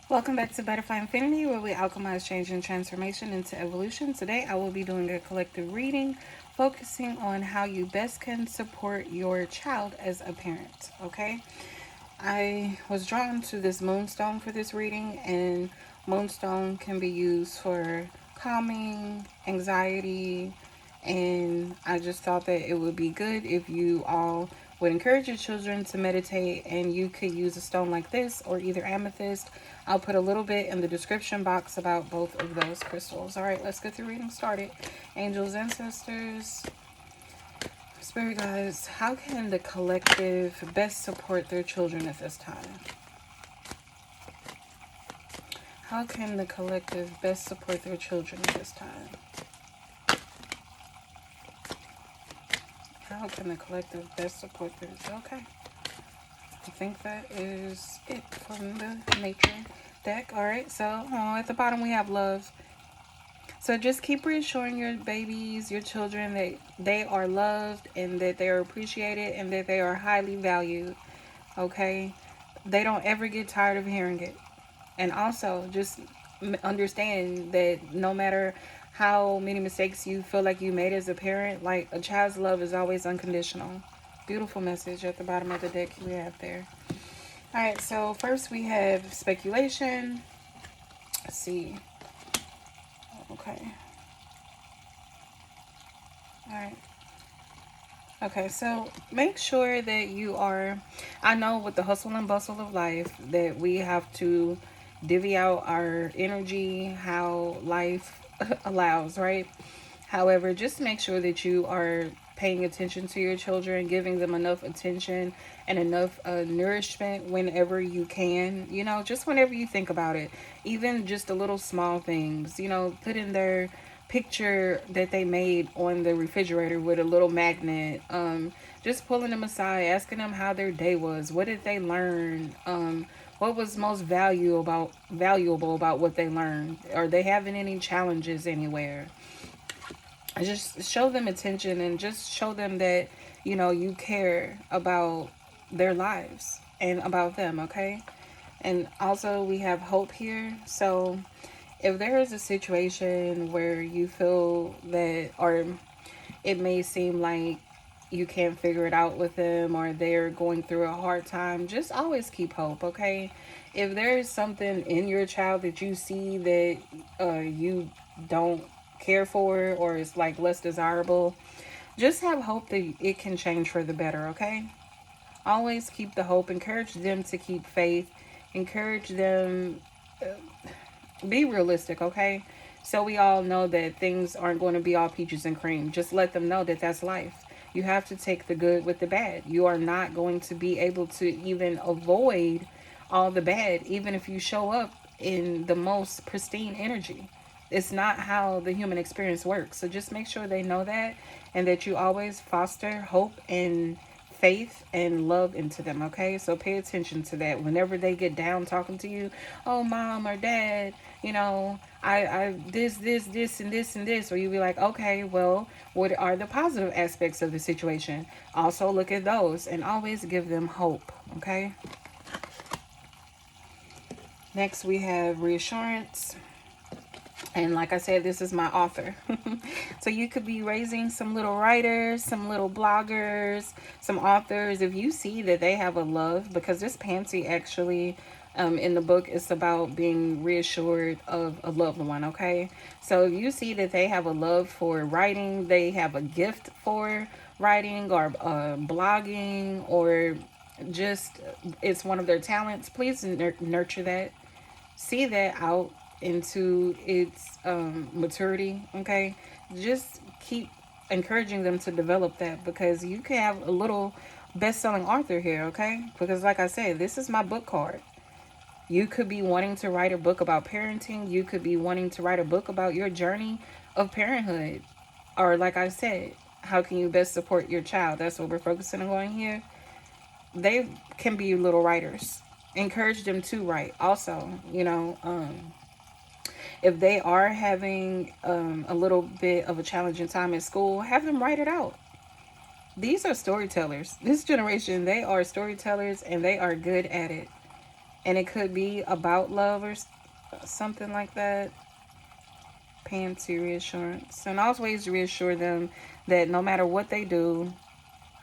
Welcome back to Butterfly Infinity, where we alchemize change and transformation into evolution. Today, I will be doing a collective reading focusing on how you best can support your child as a parent. Okay, I was drawn to this Moonstone for this reading, and Moonstone can be used for calming, anxiety, and I just thought that it would be good if you all would encourage your children to meditate, and you could use a stone like this or either amethyst. I'll put a little bit in the description box about both of those crystals. All right, let's get the reading started. Angels, ancestors, spirit guides, how can the collective best support their children at this time? How can the collective best support their children at this time? How can the collective best support their... Okay. I think that is it from the nature deck. All right, so at the bottom we have love. So just keep reassuring your babies, your children, that they are loved and that they are appreciated and that they are highly valued. Okay, they don't ever get tired of hearing it. And also just understand that no matter how many mistakes you feel like you made as a parent, like, a child's love is always unconditional. Beautiful message at the bottom of the deck we have there. All right, so first we have speculation. Let's see. Okay. All right. Okay, so make sure that you are... I know with the hustle and bustle of life that we have to divvy out our energy how life allows, right? However, just make sure that you are paying attention to your children, giving them enough attention and enough nourishment whenever you can, just whenever you think about it. Even just the little small things, put in their picture that they made on the refrigerator with a little magnet. Just pulling them aside, asking them how their day was, what did they learn, what was most valuable about what they learned. Are they having any challenges anywhere? Just show them attention and just show them that you care about their lives and about them. Okay. And also we have hope here. So if there is a situation where you feel that, or it may seem like you can't figure it out with them, or they're going through a hard time, just always keep hope. Okay. If there is something in your child that you see that you don't care for, or it's like less desirable, just have hope that it can change for the better. Okay. Always keep the hope. Encourage them to keep faith. Encourage them. Be realistic. Okay. So we all know that things aren't going to be all peaches and cream. Just let them know that that's life. You have to take the good with the bad. You are not going to be able to even avoid all the bad, even if you show up in the most pristine energy. It's not how the human experience works. So just make sure they know that, and that you always foster hope and faith and love into them. Okay, so pay attention to that whenever they get down talking to you. Oh, mom or dad, I this and this and this. Or you be like, okay, well, what are the positive aspects of the situation? Also look at those and always give them hope. Okay. Next we have reassurance. And like I said, this is my author. So you could be raising some little writers, some little bloggers, some authors. If you see that they have a love, because this Pansy actually in the book is about being reassured of a loved one. Okay. So if you see that they have a love for writing, they have a gift for writing or blogging, or just it's one of their talents, please nurture that. See that out into its maturity. Okay, just keep encouraging them to develop that, because you can have a little best-selling author here. Okay, because like I said, this is my book card. You could be wanting to write a book about parenting. You could be wanting to write a book about your journey of parenthood, or like I said, how can you best support your child? That's what we're focusing on here. They can be little writers. Encourage them to write also. If they are having a little bit of a challenging time at school, have them write it out. These are storytellers. This generation, they are storytellers and they are good at it. And it could be about love or something like that. Pansy reassurance. And always reassure them that no matter what they do,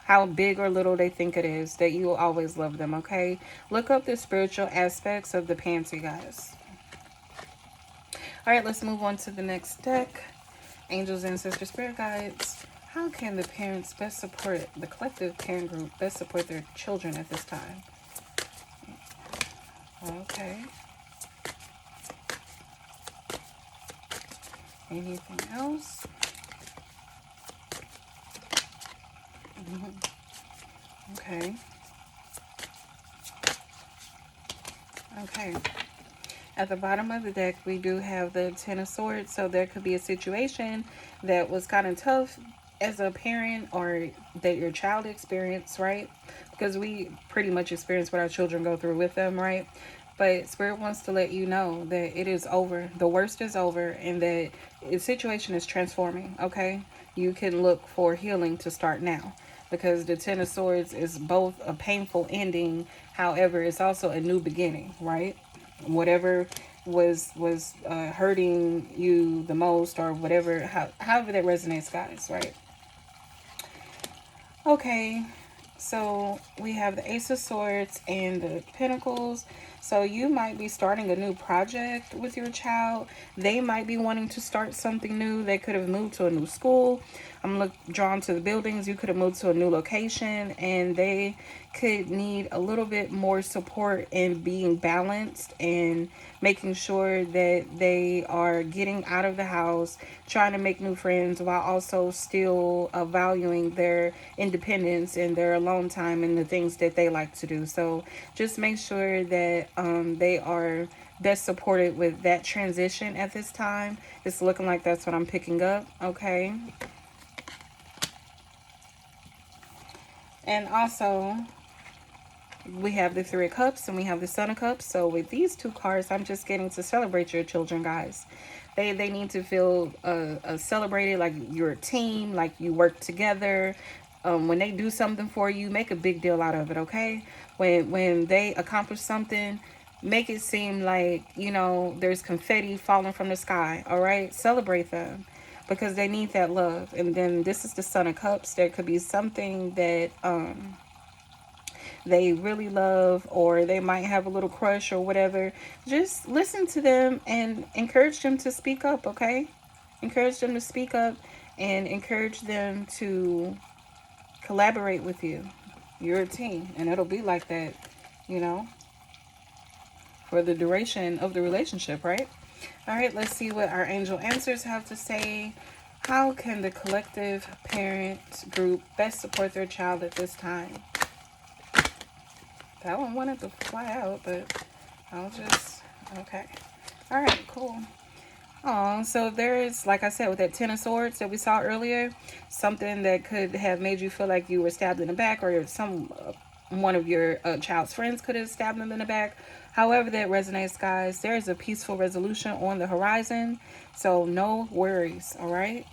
how big or little they think it is, that you will always love them, okay? Look up the spiritual aspects of the pansy, guys. All right, let's move on to the next deck. Angels, ancestors, spirit guides. How can the parents best support, the collective parent group best support their children at this time? Okay. Anything else? Okay. Okay. At the bottom of the deck, we do have the Ten of Swords. So there could be a situation that was kind of tough as a parent, or that your child experienced, right? Because we pretty much experience what our children go through with them, right? But Spirit wants to let you know that it is over. The worst is over, and that the situation is transforming, okay? You can look for healing to start now, because the Ten of Swords is both a painful ending. However, it's also a new beginning, right? Whatever was hurting you the most, or whatever, however that resonates, guys, right? Okay, so we have the Ace of Swords and the Pentacles. So you might be starting a new project with your child. They might be wanting to start something new. They could have moved to a new school. I'm drawn to the buildings. You could have moved to a new location, and they could need a little bit more support in being balanced and making sure that they are getting out of the house, trying to make new friends, while also still valuing their independence and their alone time and the things that they like to do. So just make sure that they are best supported with that transition at this time. It's looking like that's what I'm picking up. Okay. And also, we have the Three of Cups and we have the Son of Cups. So with these two cards, I'm just getting to celebrate your children, guys. They need to feel celebrated, like you're a team, like you work together. When they do something for you, make a big deal out of it, okay? When they accomplish something, make it seem like, you know, there's confetti falling from the sky, all right? Celebrate them, because they need that love. And then this is the Son of Cups. There could be something that they really love, or they might have a little crush or whatever. Just listen to them and encourage them to speak up, okay? Encourage them to speak up and encourage them to collaborate with you. You're a team, and it'll be like that, you know, for the duration of the relationship, right? All right, let's see what our angel answers have to say. How can the collective parent group best support their child at this time? That one wanted to fly out, but I'll just, okay. All right, cool. Oh, so there is, like I said, with that Ten of Swords that we saw earlier, something that could have made you feel like you were stabbed in the back, or one of your child's friends could have stabbed them in the back. However that resonates, guys, there is a peaceful resolution on the horizon, so no worries, all right?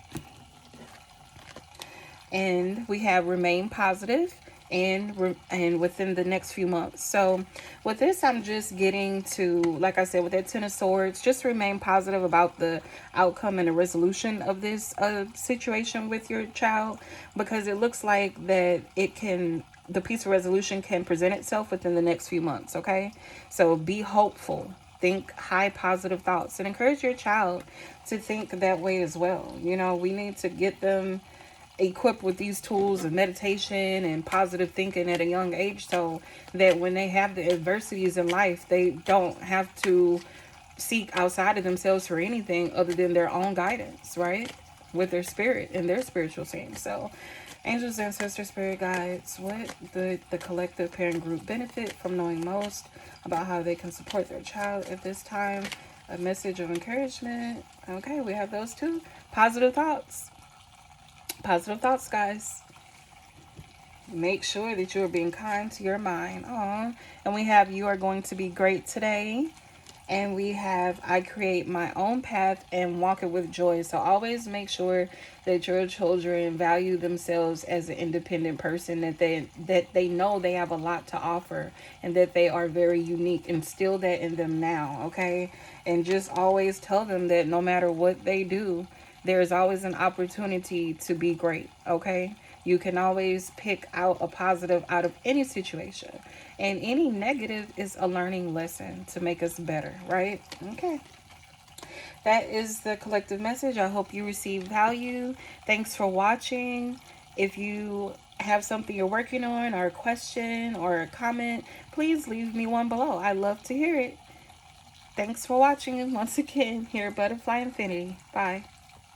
And we have remain positive and within the next few months. So with this, I'm just getting to, like I said, with that Ten of Swords, just remain positive about the outcome and the resolution of this situation with your child, because it looks like that the peaceful resolution can present itself within the next few months, okay? So be hopeful. Think high positive thoughts and encourage your child to think that way as well. You know, we need to get them equipped with these tools of meditation and positive thinking at a young age, so that when they have the adversities in life, they don't have to seek outside of themselves for anything other than their own guidance, right? With their spirit and their spiritual team. So angels, ancestors, spirit guides, what the collective parent group benefit from knowing most about how they can support their child at this time? A message of encouragement. Okay, we have those two. Positive thoughts. Positive thoughts, guys. Make sure that you are being kind to your mind. Aww. And we have, you are going to be great today. And we have, I create my own path and walk it with joy. So always make sure that your children value themselves as an independent person, that they know they have a lot to offer and that they are very unique. Instill that in them now, okay? And just always tell them that no matter what they do, there's always an opportunity to be great, okay? You can always pick out a positive out of any situation. And any negative is a learning lesson to make us better, right? Okay. That is the collective message. I hope you receive value. Thanks for watching. If you have something you're working on, or a question or a comment, please leave me one below. I love to hear it. Thanks for watching once again here at Butterfly Infinity. Bye.